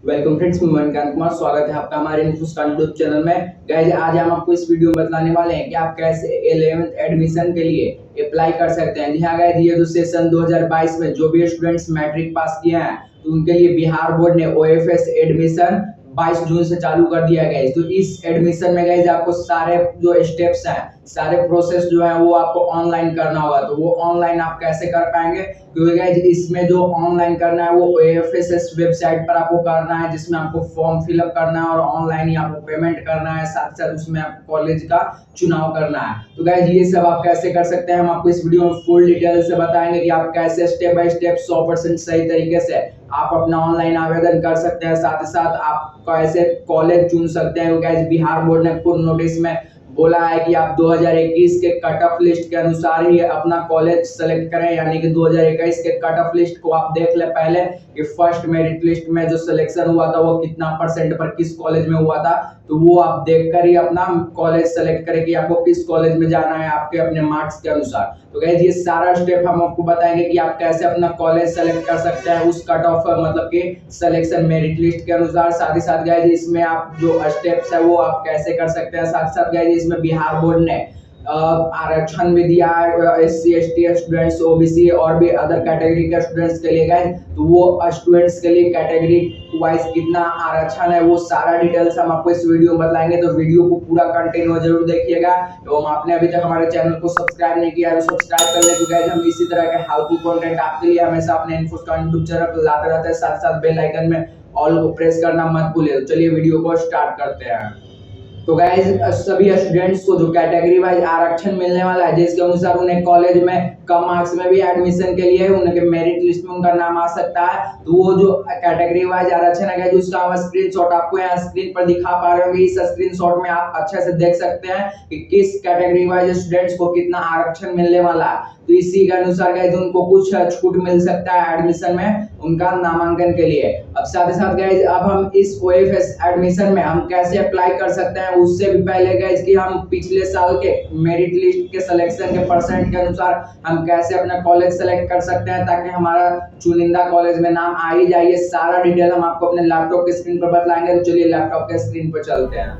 Welcome friends, मैं मनकांत कुमार। स्वागत है आपका हमारे इन्फोस्टार यूट्यूब चैनल में। गाइस, आज हम आपको इस वीडियो में बताने वाले हैं कि आप कैसे 11th एडमिशन के लिए अप्लाई कर सकते हैं। जी हाँ गाइस, ये जो सेशन 2022 में जो भी स्टूडेंट्स मैट्रिक पास किए हैं तो उनके लिए बिहार बोर्ड ने ओएफएस एडमिशन 22 जून से चालू कर दिया गया है। तो इस एडमिशन में गाइस आपको सारे जो स्टेप्स हैं, सारे प्रोसेस जो है वो आपको ऑनलाइन करना होगा। तो वो ऑनलाइन आप कैसे कर पाएंगे, क्योंकि गाइस इसमें जो ऑनलाइन करना है वो ओएफएस वेबसाइट पर आपको करना है, जिसमें आपको फॉर्म फिलअप करना है और ऑनलाइन ही आपको पेमेंट करना है। साथ साथ उसमें आपको कॉलेज का चुनाव करना है। तो गाइस ये सब आप कैसे कर सकते हैं, हम आपको इस वीडियो में फुल डिटेल से बताएंगे कि आप कैसे स्टेप बाय स्टेप 100% सही तरीके से आप अपना ऑनलाइन आवेदन कर सकते हैं। साथ ही साथ आप कैसे कॉलेज चुन सकते हैं। गाइस बिहार बोर्ड ने खुद नोटिस में बोला है कि आप 2021 के कट ऑफ लिस्ट के अनुसार ही अपना कॉलेज सेलेक्ट करें, यानी कि 2021 के कट ऑफ लिस्ट को आप देख ले पहले कि फर्स्ट मेरिट लिस्ट में जो सिलेक्शन हुआ था वो कितना परसेंट पर किस कॉलेज में हुआ था। तो वो आप देखकर ही अपना कॉलेज सेलेक्ट करें कि आपको किस कॉलेज में जाना है आपके अपने मार्क्स के अनुसार। तो गाइस ये सारा स्टेप हम आपको बताएंगे कि आप कैसे अपना कॉलेज सेलेक्ट कर सकते हैं उस कट ऑफ मतलब कि सिलेक्शन मेरिट लिस्ट के अनुसार। साथ ही साथ गाइस इसमें आप जो स्टेप्स है वो आप कैसे कर सकते हैं। साथ साथ गाइस इसमें बिहार बोर्ड ने आरक्षण भी दिया है एससी एसटी स्टूडेंट्स, ओबीसी और भी अदर कैटेगरी के स्टूडेंट्स के लिए। गाइस तो वो स्टूडेंट्स के लिए कैटेगरी वाइज कितना आरक्षण है वो सारा डिटेल्स हम आपको इस वीडियो में बताएंगे। तो वीडियो को पूरा कंटिन्यू जरूर देखिएगा। तो आपने अभी तक हमारे चैनल को सब्सक्राइब नहीं किया है तो सब्सक्राइब कर ले, क्योंकि गाइस हम इसी तरह के हेल्पफुल कंटेंट आपके लिए हमेशा अपने इन्फोस्टार यूट्यूब चैनल पर लाते रहते हैं। साथ साथ बेल आइकन में ऑल को प्रेस करना मत भूलिए। तो चलिए वीडियो को स्टार्ट करते हैं। तो गाइस सभी स्टूडेंट्स को जो कैटेगरी वाइज आरक्षण मिलने वाला है, जिसके अनुसार उन्हें कॉलेज में कम मार्क्स में भी एडमिशन के लिए उनके मेरिट लिस्ट में उनका नाम आ सकता है। तो वो जो कैटेगरी वाइज आरक्षण है उसका हम स्क्रीनशॉट आपको यहाँ स्क्रीन पर दिखा पा रहे होंगे। इस स्क्रीनशॉट में आप अच्छे से देख सकते हैं कि किस कैटेगरी वाइज स्टूडेंट्स को कितना आरक्षण मिलने वाला है। तो इसी के अनुसार गाइस उनको कुछ छूट मिल सकता है एडमिशन में उनका नामांकन के लिए। अब साथ ही साथ गाइस अब हम इस ओएफएस एडमिशन में हम कैसे अप्लाई कर सकते हैं उससे भी पहले गाइस कि हम पिछले साल के मेरिट लिस्ट के सिलेक्शन के परसेंट के अनुसार हम कैसे अपना कॉलेज सेलेक्ट कर सकते हैं ताकि हमारा चुनिंदा कॉलेज में नाम आ ही जाए। सारा डिटेल हम आपको अपने लैपटॉप के स्क्रीन पर बतलाएंगे। तो चलिए लैपटॉप के स्क्रीन पर चलते हैं।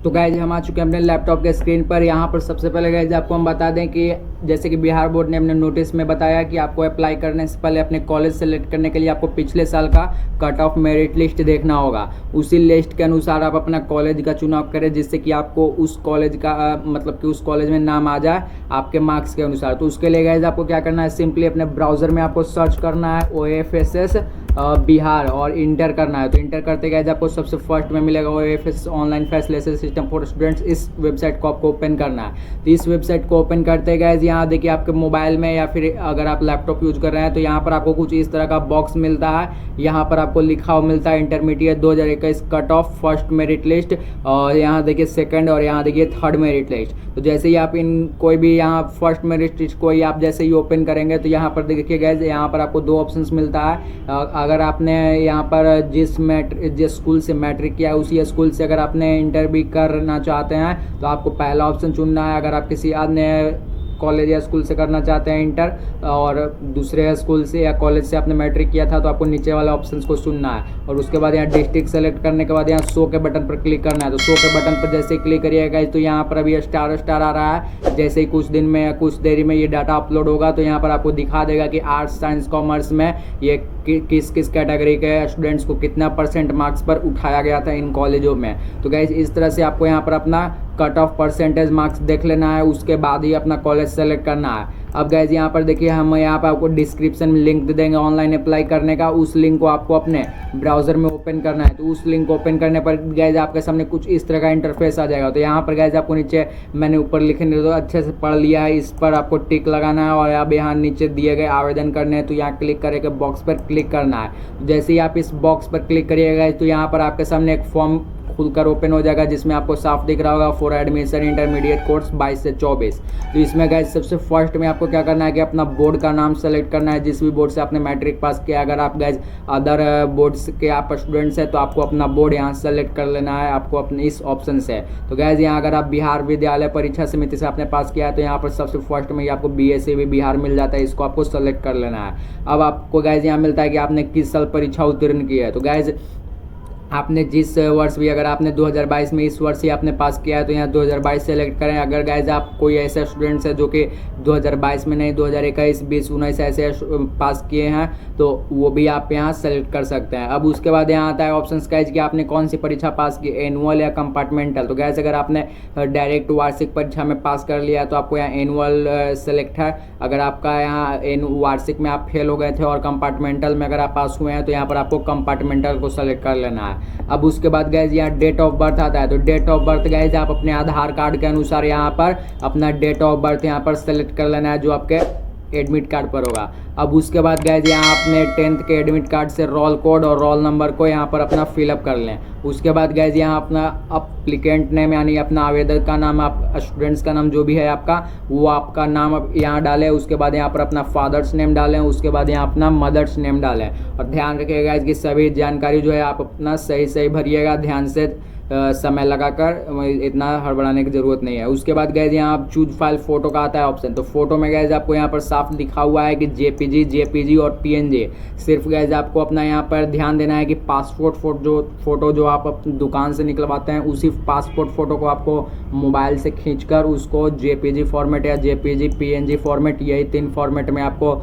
तो गाइज हम आ चुके हैं अपने लैपटॉप के स्क्रीन पर। यहाँ पर सबसे पहले गाइज आपको हम बता दें कि जैसे कि बिहार बोर्ड ने अपने नोटिस में बताया कि आपको अप्लाई करने से पहले अपने कॉलेज सेलेक्ट करने के लिए आपको पिछले साल का कट ऑफ मेरिट लिस्ट देखना होगा। उसी लिस्ट के अनुसार आप अपना कॉलेज का चुनाव करें, जिससे कि आपको उस कॉलेज का मतलब कि उस कॉलेज में नाम आ जाए आपके मार्क्स के अनुसार। तो उसके लिए गाइज आपको क्या करना है, सिंपली अपने ब्राउजर में आपको सर्च करना है ओएफएस बिहार और इंटर करना है। तो इंटर करते गए आपको सबसे फर्स्ट में मिलेगा OFS online facilitation system for students. इस वेबसाइट को आपको ओपन करना है। तो इस वेबसाइट को ओपन करते गए यहाँ देखिए आपके मोबाइल में या फिर अगर आप लैपटॉप यूज कर रहे हैं तो यहाँ पर आपको कुछ इस तरह का बॉक्स मिलता है। यहाँ पर आपको लिखा हुआ मिलता है intermediate 2021 cut off first merit list, और यहाँ देखिए सेकंड और यहाँ देखिए थर्ड मेरिट लिस्ट। तो जैसे ही आप इन कोई भी यहाँ फर्स्ट मेरिट लिस्ट को आप जैसे ही ओपन करेंगे तो यहाँ पर देखिए गाइस यहाँ पर आपको दो ऑप्शंस मिलता है। अगर आपने यहाँ पर जिस स्कूल से मैट्रिक किया है उसी स्कूल से अगर आपने इंटर भी करना चाहते हैं तो आपको पहला ऑप्शन चुनना है। अगर आप किसी अन्य कॉलेज या स्कूल से करना चाहते हैं इंटर और दूसरे स्कूल से या कॉलेज से आपने मैट्रिक किया था तो आपको नीचे वाले ऑप्शन को चुनना है। और उसके बाद यहाँ डिस्ट्रिक्ट सेलेक्ट करने के बाद यहाँ शो के बटन पर क्लिक करना है। तो शो के बटन पर जैसे ही क्लिक करिएगा तो यहाँ पर अभी स्टार स्टार आ रहा है। जैसे ही कुछ दिन में या कुछ देरी में ये डाटा अपलोड होगा तो यहाँ पर आपको दिखा देगा कि आर्ट्स साइंस कॉमर्स में ये किस किस कैटेगरी के स्टूडेंट्स को कितना परसेंट मार्क्स पर उठाया गया था इन कॉलेजों में। तो गाइस इस तरह से आपको यहाँ पर अपना कट ऑफ परसेंटेज मार्क्स देख लेना है, उसके बाद ही अपना कॉलेज सेलेक्ट करना है। अब गाइज यहाँ पर देखिए हम यहाँ पर आपको डिस्क्रिप्शन में लिंक दे देंगे ऑनलाइन अप्लाई करने का। उस लिंक को आपको अपने ब्राउजर में ओपन करना है। तो उस लिंक को ओपन करने पर गाइज आपके सामने कुछ इस तरह का इंटरफेस आ जाएगा। तो यहाँ पर गाइज आपको नीचे मैंने ऊपर लिखने दो अच्छे से पढ़ लिया है, इस पर आपको टिक लगाना है और अब यहाँ नीचे दिए गए आवेदन करने हैं तो यहाँ क्लिक करके बॉक्स पर क्लिक करना है। जैसे ही आप इस बॉक्स पर क्लिक करिएगा तो यहाँ पर आपके सामने एक फॉर्म खुलकर ओपन हो जाएगा, जिसमें आपको साफ दिख रहा होगा फॉर एडमिशन इंटरमीडिएट कोर्स 22 से 24। तो इसमें गाइज सबसे फर्स्ट में आपको क्या करना है कि अपना बोर्ड का नाम सेलेक्ट करना है, जिस भी बोर्ड से आपने मैट्रिक पास किया। अगर आप गाइज अदर बोर्ड्स के आप स्टूडेंट्स हैं तो आपको अपना बोर्ड यहाँ सेलेक्ट कर लेना है, आपको अपने इस ऑप्शन से। तो गाइज यहाँ अगर आप बिहार विद्यालय परीक्षा समिति से आपने पास किया है तो यहाँ पर सबसे फर्स्ट में आपको BSc बिहार मिल जाता है, इसको आपको सेलेक्ट कर लेना है। अब आपको गाइज यहाँ मिलता है कि आपने किस साल परीक्षा उत्तीर्ण की है। तो गाइज आपने जिस वर्ष भी, अगर आपने 2022 में इस वर्ष ही आपने पास किया है तो यहाँ 2022 सेलेक्ट करें। अगर गाइज आप कोई ऐसे स्टूडेंट्स हैं जो कि 2022 में नहीं 2021, 20, 19 ऐसे पास किए हैं तो वो भी आप यहाँ सेलेक्ट कर सकते हैं। अब उसके बाद यहाँ आता है ऑप्शन गाइज कि आपने कौन सी परीक्षा पास की, एनुअल या कंपार्टमेंटल। तो गाइज अगर आपने डायरेक्ट वार्षिक परीक्षा में पास कर लिया है तो आपको यहाँ एनुअल सेलेक्ट है। अगर आपका यहाँ वार्षिक में आप फेल हो गए थे और कंपार्टमेंटल में अगर आप पास हुए हैं तो यहाँ पर आपको कंपार्टमेंटल को सेलेक्ट कर लेना है। अब उसके बाद गाइज यहाँ डेट ऑफ बर्थ आता है। तो डेट ऑफ बर्थ गाइज आप अपने आधार कार्ड के अनुसार यहाँ पर अपना डेट ऑफ बर्थ यहाँ पर सेलेक्ट कर लेना है, जो आपके एडमिट कार्ड पर होगा। अब उसके बाद गाइज यहाँ अपने 10th के एडमिट कार्ड से रोल कोड और रोल नंबर को यहाँ पर अपना फिलअप कर लें। उसके बाद गाइज यहाँ अपना अप्लीकेंट नेम यानी अपना आवेदक का नाम, आप स्टूडेंट्स का नाम जो भी है आपका, वो आपका नाम यहाँ डालें। उसके बाद यहाँ पर अपना फादर्स नेम डालें। उसके बाद यहाँ अपना मदर्स नेम डालें। और ध्यान रखिएगा गाइज कि सभी जानकारी जो है आप अपना सही भरिएगा, ध्यान से समय लगाकर, इतना हड़बड़ाने की ज़रूरत नहीं है। उसके बाद गैज यहाँ आप चूज फाइल फोटो का आता है ऑप्शन। तो फोटो में गैज आपको यहाँ पर साफ लिखा हुआ है कि JPG और PNG। सिर्फ गैज आपको अपना यहाँ पर ध्यान देना है कि पासपोर्ट फोटो जो आप अपनी दुकान से निकलवाते हैं उसी पासपोर्ट फोटो को आपको मोबाइल से खींचकर उसको JPG फॉर्मेट या JPG PNG फॉर्मेट, यही 3 फॉर्मेट में आपको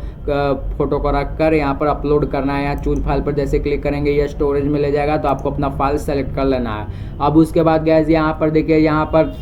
फोटो को रख कर यहाँ पर अपलोड करना है। यहाँ चूज फाइल पर जैसे क्लिक करेंगे ये स्टोरेज में ले जाएगा, तो आपको अपना फाइल सेलेक्ट कर लेना है। अब उसके बाद गैस यहाँ पर देखिए, यहाँ पर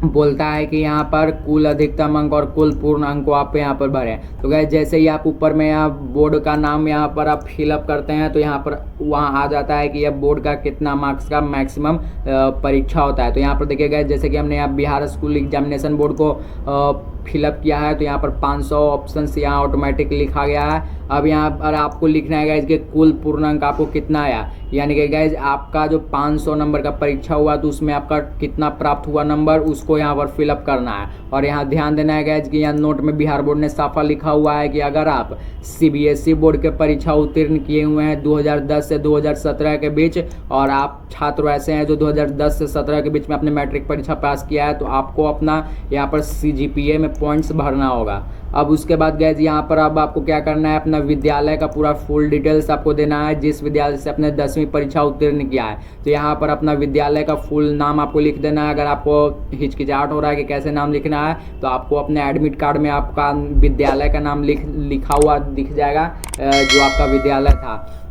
बोलता है कि यहाँ पर कुल अधिकतम अंक और कुल पूर्ण अंक को आप यहाँ पर भरें। तो गैस जैसे ही आप ऊपर में यहाँ बोर्ड का नाम यहाँ पर आप फिलअप करते हैं तो यहाँ पर वहाँ आ जाता है कि यह बोर्ड का कितना मार्क्स का मैक्सिमम परीक्षा होता है। तो यहाँ पर देखिए गैस जैसे कि हमने यहाँ बिहार स्कूल एग्जामिनेशन बोर्ड को फिलअप किया है तो यहाँ पर 500 ऑप्शन यहाँ ऑटोमेटिक लिखा गया है। अब यहाँ पर आपको लिखना है गाइज कि कुल पूर्णांक आपको कितना आया, यानी कि गाइज आपका जो 500 नंबर का परीक्षा हुआ तो उसमें आपका कितना प्राप्त हुआ नंबर, उसको यहाँ पर फिलअप करना है। और यहाँ ध्यान देना है गाइज कि यहाँ नोट में बिहार बोर्ड ने साफा लिखा हुआ है कि अगर आप CBSE बोर्ड के परीक्षा उत्तीर्ण किए हुए हैं 2010 से 2017 के बीच, और आप छात्र ऐसे हैं जो 2010 से 17 के बीच में अपने मैट्रिक परीक्षा पास किया है, तो आपको अपना यहाँ पर CGPA में पॉइंट्स भरना होगा। अब उसके बाद गैज यहाँ पर अब आपको क्या करना है, अपना विद्यालय का पूरा फुल डिटेल्स आपको देना है, जिस विद्यालय से अपने 10वीं परीक्षा उत्तीर्ण किया है। तो यहाँ पर अपना विद्यालय का फुल नाम आपको लिख देना है। अगर आपको हिचकिचाहट हो रहा है कि कैसे नाम लिखना है, तो आपको अपने एडमिट कार्ड में आपका विद्यालय का नाम लिखा हुआ दिख जाएगा जो आपका विद्यालय था।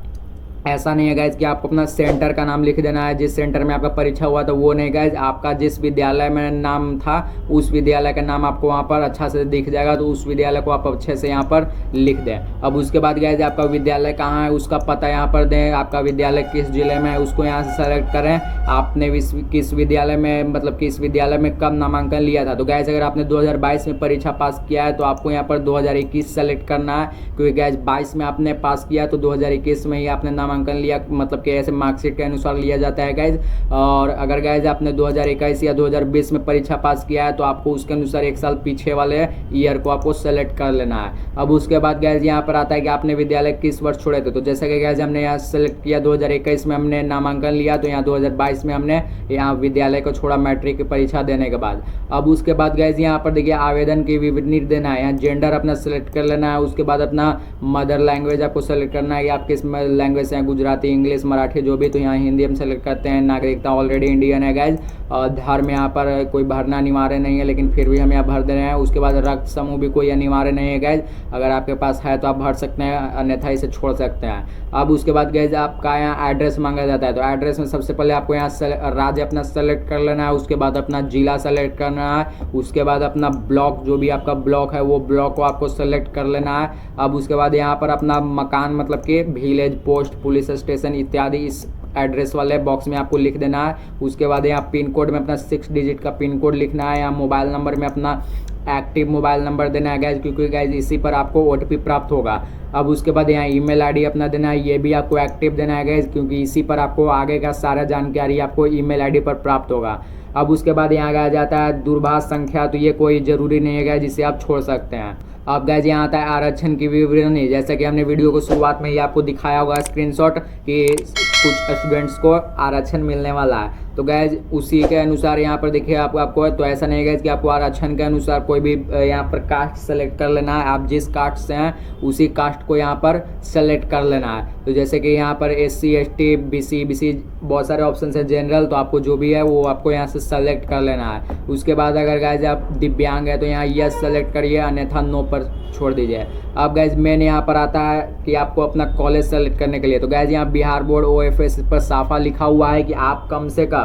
ऐसा नहीं है गाइज कि आपको अपना सेंटर का नाम लिख देना है, जिस सेंटर में आपका परीक्षा हुआ तो वो नहीं गाइज, आपका जिस विद्यालय में नाम था उस विद्यालय का नाम आपको वहाँ पर अच्छा से दिख जाएगा, तो उस विद्यालय को आप अच्छे से यहाँ पर लिख दें। अब उसके बाद गाइज आपका विद्यालय कहाँ है उसका पता यहाँ पर दें, आपका विद्यालय किस जिले में है उसको यहाँ से सेलेक्ट करें, आपने किस विद्यालय में मतलब किस विद्यालय में कब नामांकन लिया था। तो गाइज अगर आपने 2022 में परीक्षा पास किया है तो आपको यहाँ पर 2021 सेलेक्ट करना है, क्योंकि गाइज 22 में आपने पास किया तो 2021 में ही आपने नामांकन लिया, मतलब कि ऐसे मार्कशीट के अनुसार लिया जाता है गाइज। और अगर गाइज आपने 2021 या 2020 में परीक्षा पास किया है तो आपको उसके अनुसार 1 साल पीछे वाले ईयर को आपको सेलेक्ट कर लेना है। अब उसके बाद गाइज यहाँ पर आता है कि आपने विद्यालय किस वर्ष छोड़े थे। तो जैसे कि गाइज हमने यहाँ सेलेक्ट किया 2021 में हमने नामांकन लिया, तो यहाँ 2022 में हमने यहाँ विद्यालय को छोड़ा मैट्रिक की परीक्षा देने के बाद। अब उसके बाद गाइज यहाँ पर देखिए आवेदन की विवरणी देना है, यहाँ जेंडर अपना सेलेक्ट कर लेना है। उसके बाद अपना मदर लैंग्वेज आपको सेलेक्ट करना है कि आप किस लैंग्वेज से, गुजराती, इंग्लिश, मराठी जो भी, तो यहाँ हिंदी हम सेलेक्ट करते हैं। नागरिकता ऑलरेडी इंडियन है गाइज। और धर्म यहाँ पर कोई भरना अनिवार्य नहीं है, लेकिन फिर भी हम यहाँ भर दे रहे हैं। उसके बाद रक्त समूह भी कोई अनिवार्य नहीं है गाइज, अगर आपके पास है तो आप भर सकते हैं, अन्यथा इसे छोड़ सकते हैं। अब उसके बाद गाइज आपका यहाँ एड्रेस मांगा जाता है। तो एड्रेस में सबसे पहले आपको यहाँ राज्य अपना सेलेक्ट कर लेना है, उसके बाद अपना जिला सेलेक्ट करना है, उसके बाद अपना ब्लॉक जो भी आपका ब्लॉक है वो ब्लॉक को आपको सेलेक्ट कर लेना है। अब उसके बाद यहाँ पर अपना मकान मतलब कि विलेज, पोस्ट, पुलिस स्टेशन इत्यादि इस एड्रेस वाले बॉक्स में आपको लिख देना है। उसके बाद यहाँ पिन कोड में अपना 6 डिजिट का पिन कोड लिखना है। यहाँ मोबाइल नंबर में अपना एक्टिव मोबाइल नंबर देना है गाइज, क्योंकि गाइज इसी पर आपको OTP प्राप्त होगा। अब उसके बाद यहाँ ईमेल आईडी अपना देना है, ये भी आपको एक्टिव देना है गाइज, क्योंकि इसी पर आपको आगे का सारा जानकारी आपको ईमेल आईडी पर प्राप्त होगा। अब उसके बाद यहाँ आ जाता है दूरभाष संख्या, तो ये कोई ज़रूरी नहीं है गाइज, जिसे आप छोड़ सकते हैं। अब गाइज यहाँ आता है आरक्षण की विवरणी, जैसा कि हमने वीडियो को शुरुआत में ही आपको दिखाया होगा स्क्रीनशॉट कि कुछ स्टूडेंट्स को आरक्षण मिलने वाला है। तो गैज उसी के अनुसार यहाँ पर देखिए आपको तो ऐसा नहीं है कि आपको आरक्षण के अनुसार कोई भी यहाँ पर कास्ट सेलेक्ट कर लेना है। आप जिस कास्ट से हैं उसी कास्ट को यहाँ पर सेलेक्ट कर लेना है। तो जैसे कि यहाँ पर SC ST BC बहुत सारे ऑप्शन है, जनरल, तो आपको जो भी है वो आपको यहाँ से सेलेक्ट कर लेना है। उसके बाद अगर गैज आप दिव्यांग है तो यहाँ यस सेलेक्ट करिए, अन्यथा नो पर छोड़ दीजिए। अब गैज मेन यहाँ पर आता है कि आपको अपना कॉलेज सेलेक्ट करने के लिए, तो गैज यहाँ बिहार बोर्ड OFS पर साफा लिखा हुआ है कि आप कम से कम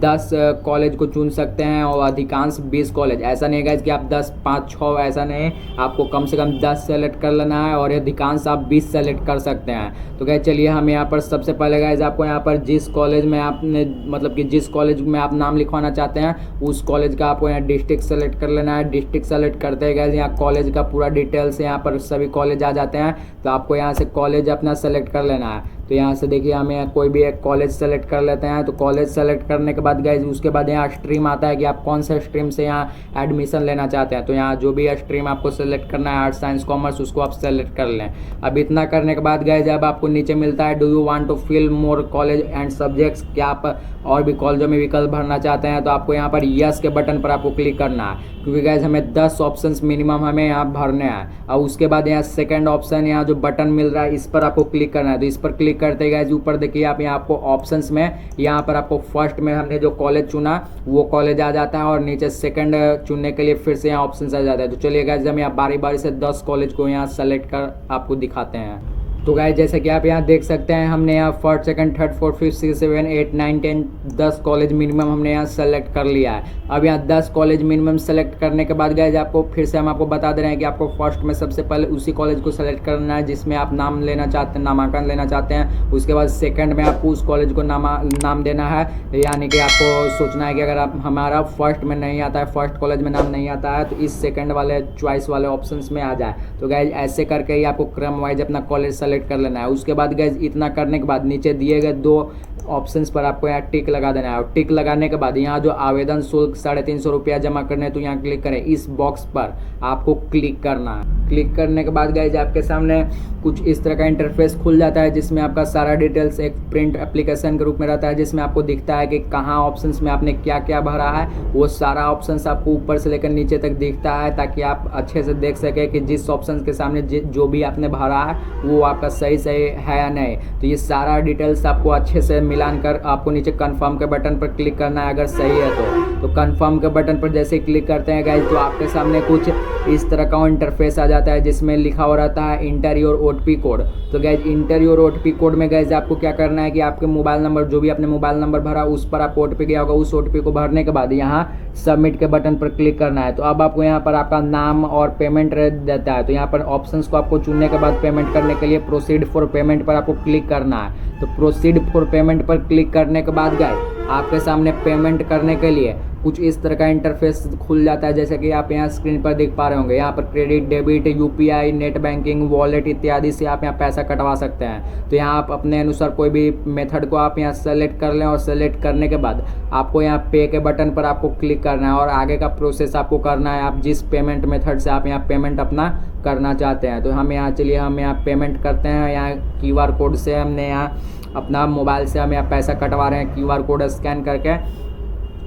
10 कॉलेज को चुन सकते हैं और अधिकांश 20 कॉलेज। ऐसा नहीं है कि आप 10 5 6 ऐसा नहीं, आपको कम से कम 10 सेलेक्ट कर लेना है और अधिकांश आप 20 सेलेक्ट कर सकते हैं। तो गैस चलिए हम यहाँ पर सबसे पहले गैस आपको यहाँ पर जिस कॉलेज में आपने मतलब कि जिस कॉलेज में आप नाम लिखवाना चाहते हैं उस कॉलेज का आपको यहाँ डिस्ट्रिक्ट सेलेक्ट कर लेना है। डिस्ट्रिक्ट सेलेक्ट करते हैं गैस यहाँ कॉलेज का पूरा डिटेल्स यहाँ पर सभी कॉलेज आ जाते हैं, तो आपको यहाँ से कॉलेज अपना सेलेक्ट कर लेना है। तो यहाँ से देखिए हम यहाँ कोई भी एक कॉलेज सेलेक्ट कर लेते हैं। तो कॉलेज सेलेक्ट करने के बाद गाइज उसके बाद यहाँ स्ट्रीम आता है कि आप कौन सा स्ट्रीम से यहाँ एडमिशन लेना चाहते हैं। तो यहाँ जो भी स्ट्रीम आपको सेलेक्ट करना है, आर्ट्स साइंस कॉमर्स, उसको आप सेलेक्ट कर लें। अब इतना करने के बाद गाइज अब आपको नीचे मिलता है do you want to fill more college and subjects, क्या आप और भी कॉलेजों में विकल्प भरना चाहते हैं। तो आपको यहाँ पर यस के बटन पर आपको क्लिक करना है, क्योंकि गाइज हमें 10 ऑप्शंस मिनिमम हमें यहाँ भरने हैं। और उसके बाद यहाँ सेकंड ऑप्शन यहाँ जो बटन मिल रहा है इस पर आपको क्लिक करना है। तो इस पर क्लिक करते गाइज ऊपर देखिए आप यहाँ आपको ऑप्शंस में यहाँ पर आपको फर्स्ट में हमने जो कॉलेज चुना वो कॉलेज आ जाता है और नीचे सेकंड चुनने के लिए फिर से यहाँ ऑप्शंस आ जाता है। तो चलिए गाइज हम यहाँ बारी बारी से 10 कॉलेज को यहाँ सेलेक्ट कर आपको दिखाते हैं। तो गाइस जैसे कि आप यहाँ देख सकते हैं हमने यहाँ first second third fourth fifth six 7 8 9 10 10 college minimum हमने यहाँ सेलेक्ट कर लिया है। अब यहाँ 10 कॉलेज मिनिमम सेलेक्ट करने के बाद गाइस आपको फिर से हम आपको बता दे रहे हैं कि आपको फर्स्ट में सबसे पहले उसी कॉलेज को सेलेक्ट करना है जिसमें आप नाम लेना चाहते हैं, नामांकन लेना चाहते हैं। उसके बाद सेकंड में आपको उस कॉलेज को नाम देना है, यानी कि आपको सोचना है कि अगर आप हमारा फर्स्ट में नहीं आता है, फर्स्ट कॉलेज में नाम नहीं आता है तो इस सेकंड वाले चॉइस वाले ऑप्शंस में आ जाए। तो गाइस ऐसे करके ही आपको क्रम वाइज अपना कॉलेज सेलेक्ट कर लेना है। उसके बाद गाइस इतना करने के बाद नीचे दिए गए 2 ऑप्शंस पर आपको यहाँ टिक लगा देना है और टिक लगाने के बाद यहाँ जो आवेदन शुल्क 350 रुपया जमा करने तो यहाँ क्लिक करें, इस बॉक्स पर आपको क्लिक करना है। क्लिक करने के बाद गाइस आपके सामने कुछ इस तरह का इंटरफेस खुल जाता है जिसमें आपका सारा डिटेल्स एक प्रिंट एप्लीकेशन के रूप में रहता है, जिसमें आपको दिखता है कि कहाँ ऑप्शंस में आपने क्या क्या भरा है। वो सारा ऑप्शंस आपको ऊपर से लेकर नीचे तक दिखता है ताकि आप अच्छे से देख सके कि जिस ऑप्शन के सामने जो भी आपने भरा है वो आपका सही है या नहीं। तो ये सारा डिटेल्स आपको अच्छे से मिलान कर आपको नीचे कंफर्म के बटन पर क्लिक करना है अगर सही है तो कंफर्म के बटन पर जैसे क्लिक करते हैं गाइस तो आपके सामने कुछ इस तरह का इंटरफेस आ जाता है जिसमें लिखा हो रहता है इंटर योर OTP कोड। तो guys inter your OTP code में गाइस आपको क्या करना है कि आपके मोबाइल नंबर जो भी आपने मोबाइल नंबर भरा उस पर आप OTP गया होगा, उस OTP को भरने के बाद यहाँ सबमिट के बटन पर क्लिक करना है। तो अब आपको यहाँ पर आपका नाम और पेमेंट देता है, तो यहाँ पर ऑप्शंस को आपको चुनने के बाद पेमेंट करने के लिए प्रोसीड फॉर पेमेंट पर आपको क्लिक करना है। तो प्रोसीड फॉर पेमेंट पर क्लिक करने के बाद गाइस आपके सामने पेमेंट करने के लिए कुछ इस तरह का इंटरफेस खुल जाता है जैसे कि आप यहाँ स्क्रीन पर देख पा रहे होंगे। यहाँ पर credit, debit, UPI, net banking, wallet इत्यादि से आप यहाँ पैसा कटवा सकते हैं। तो यहाँ आप अपने अनुसार कोई भी मेथड को आप यहाँ सेलेक्ट कर लें और सेलेक्ट करने के बाद आपको यहाँ पे के बटन पर आपको क्लिक करना है और आगे का प्रोसेस आपको करना है आप जिस पेमेंट मेथड से आप यहाँ पेमेंट अपना करना चाहते हैं। तो हम यहाँ चलिए हम यहाँ पेमेंट करते हैं। यहाँ QR कोड से हमने यहाँ अपना मोबाइल से हम यहाँ पैसा कटवा रहे हैं QR कोड स्कैन करके।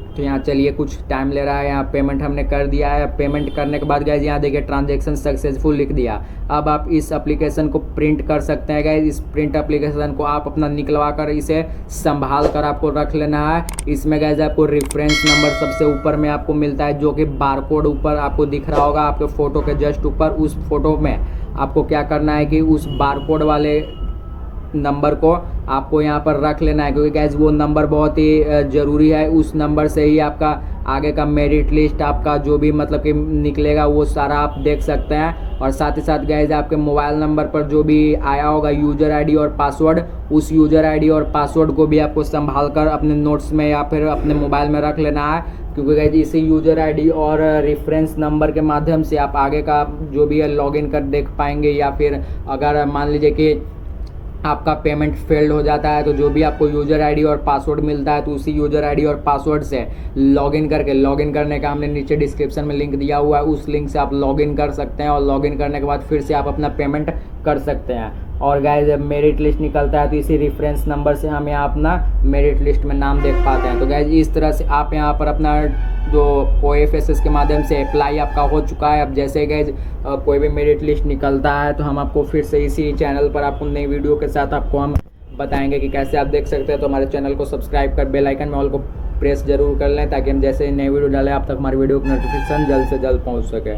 तो यहाँ चलिए कुछ टाइम ले रहा है, यहाँ पेमेंट हमने कर दिया है। पेमेंट करने के बाद गाइज यहाँ देखिए ट्रांजैक्शन सक्सेसफुल लिख दिया। अब आप इस एप्लीकेशन को प्रिंट कर सकते हैं गाइज। इस प्रिंट एप्लीकेशन को आप अपना निकलवा कर इसे संभाल कर आपको रख लेना है। इसमें गाइज आपको रेफरेंस नंबर सबसे ऊपर में आपको मिलता है जो कि बारकोड ऊपर आपको दिख रहा होगा आपके फ़ोटो के जस्ट ऊपर। उस फोटो में आपको क्या करना है कि उस बारकोड वाले नंबर को आपको यहाँ पर रख लेना है, क्योंकि गैस वो नंबर बहुत ही ज़रूरी है। उस नंबर से ही आपका आगे का मेरिट लिस्ट आपका जो भी मतलब कि निकलेगा वो सारा आप देख सकते हैं। और साथ ही साथ गैस आपके मोबाइल नंबर पर जो भी आया होगा यूज़र आईडी और पासवर्ड, उस यूज़र आईडी और पासवर्ड को भी आपको संभाल कर अपने नोट्स में या फिर अपने मोबाइल में रख लेना है, क्योंकि गैस इसी यूज़र आईडी और रेफरेंस नंबर के माध्यम से आप आगे का जो भी है लॉगिन कर देख पाएंगे। या फिर अगर मान लीजिए कि आपका पेमेंट फेल्ड हो जाता है तो जो भी आपको यूज़र आईडी और पासवर्ड मिलता है तो उसी यूज़र आईडी और पासवर्ड से लॉगिन करने का हमने नीचे डिस्क्रिप्शन में लिंक दिया हुआ है, उस लिंक से आप लॉगिन कर सकते हैं। और लॉगिन करने के बाद फिर से आप अपना पेमेंट कर सकते हैं। और गाइस जब मेरिट लिस्ट निकलता है तो इसी रेफरेंस नंबर से हम यहाँ अपना मेरिट लिस्ट में नाम देख पाते हैं। तो गाइस इस तरह से आप यहाँ पर अपना जो OFSS के माध्यम से अप्लाई आपका हो चुका है। अब जैसे गाइस कोई भी मेरिट लिस्ट निकलता है तो हम आपको फिर से इसी चैनल पर आपको नई वीडियो के साथ आपको हम बताएंगे कि कैसे आप देख सकते हैं। तो हमारे चैनल को सब्सक्राइब कर बेल आइकन में ऑल को प्रेस जरूर कर लें, ताकि हम जैसे नई वीडियो डालें आप तक हमारी वीडियो की नोटिफिकेशन जल्द से जल्द पहुँच सके।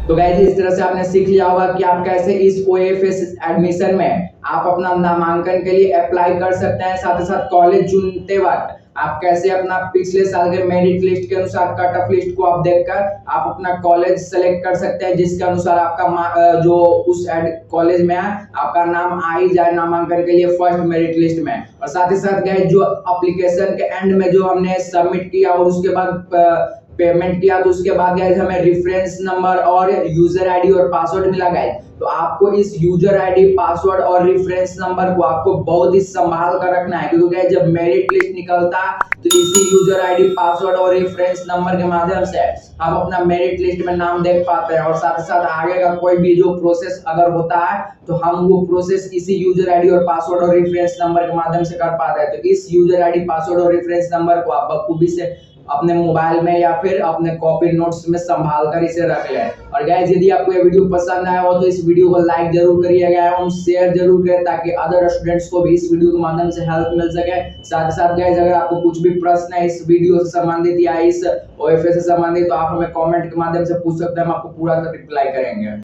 तो गाइस इस तरह से आपने सीख लिया होगा कि आप कैसे इस OFSS एडमिशन में आप अपना नामांकन के लिए अप्लाई कर सकते हैं। साथ ही साथ कॉलेज चुनते वक्त आप कैसे अपना पिछले साल के मेरिट लिस्ट के अनुसार कट ऑफ लिस्ट को आप देखकर आप अपना कॉलेज सेलेक्ट कर सकते हैं, जिसके अनुसार आपका जो उस कॉलेज में है आपका नाम आ ही जाए नामांकन के लिए फर्स्ट मेरिट लिस्ट में। और साथ ही साथ गाइस जो एप्लीकेशन के एंड में जो हमने सबमिट किया और उसके बाद पेमेंट किया तो उसके बाद गाइस हमें रेफरेंस नंबर और यूजर आईडी और पासवर्ड मिला गाइस। तो आपको इस यूजर आईडी पासवर्ड और रेफरेंस नंबर को आपको बहुत ही संभाल कर रखना है, क्योंकि गाइस जब मेरिट लिस्ट निकलता तो इसी यूजर आईडी पासवर्ड और रेफरेंस नंबर के माध्यम से हम अपना मेरिट लिस्ट में नाम देख पाते हैं। और साथ ही साथ आगे का कोई भी जो प्रोसेस अगर होता है तो हम वो प्रोसेस इसी यूजर आईडी और पासवर्ड और रेफरेंस नंबर के माध्यम से कर पाते हैं। तो इस यूजर आईडी पासवर्ड और रेफरेंस नंबर को आप बखूबी से अपने मोबाइल में या फिर अपने कॉपी नोट्स में संभाल कर इसे रख लें। और गाइस यदि आपको ये वीडियो पसंद आया हो तो इस वीडियो को लाइक जरूर करिएगा एवं शेयर जरूर करें, ताकि अदर स्टूडेंट्स को भी इस वीडियो के माध्यम से हेल्प मिल सके। साथ ही साथ गाइस अगर आपको कुछ भी प्रश्न है इस वीडियो से संबंधित या इस OFSS से संबंधित तो आप हमें कमेंट के माध्यम से पूछ सकते हैं, हम आपको पूरा रिप्लाई करेंगे।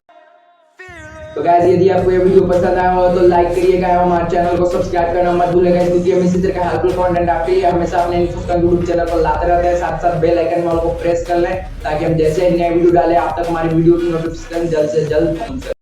तो गाइस यदि आपको ये वीडियो पसंद आया हो तो लाइक करिएगा एवं हमारे चैनल को सब्सक्राइब करना मत भूलिएगा, क्योंकि हम इसी तरह का हेल्पफुल कंटेंट आपके लिए हमेशा अपने यूट्यूब चैनल पर लाते रहते हैं। साथ साथ बेल आइकन में ऑल को प्रेस कर लें, ताकि हम जैसे नए वीडियो डालें आप तक हमारी वीडियो की नोटिफिकेशन जल्द से जल्द पहुंच सके।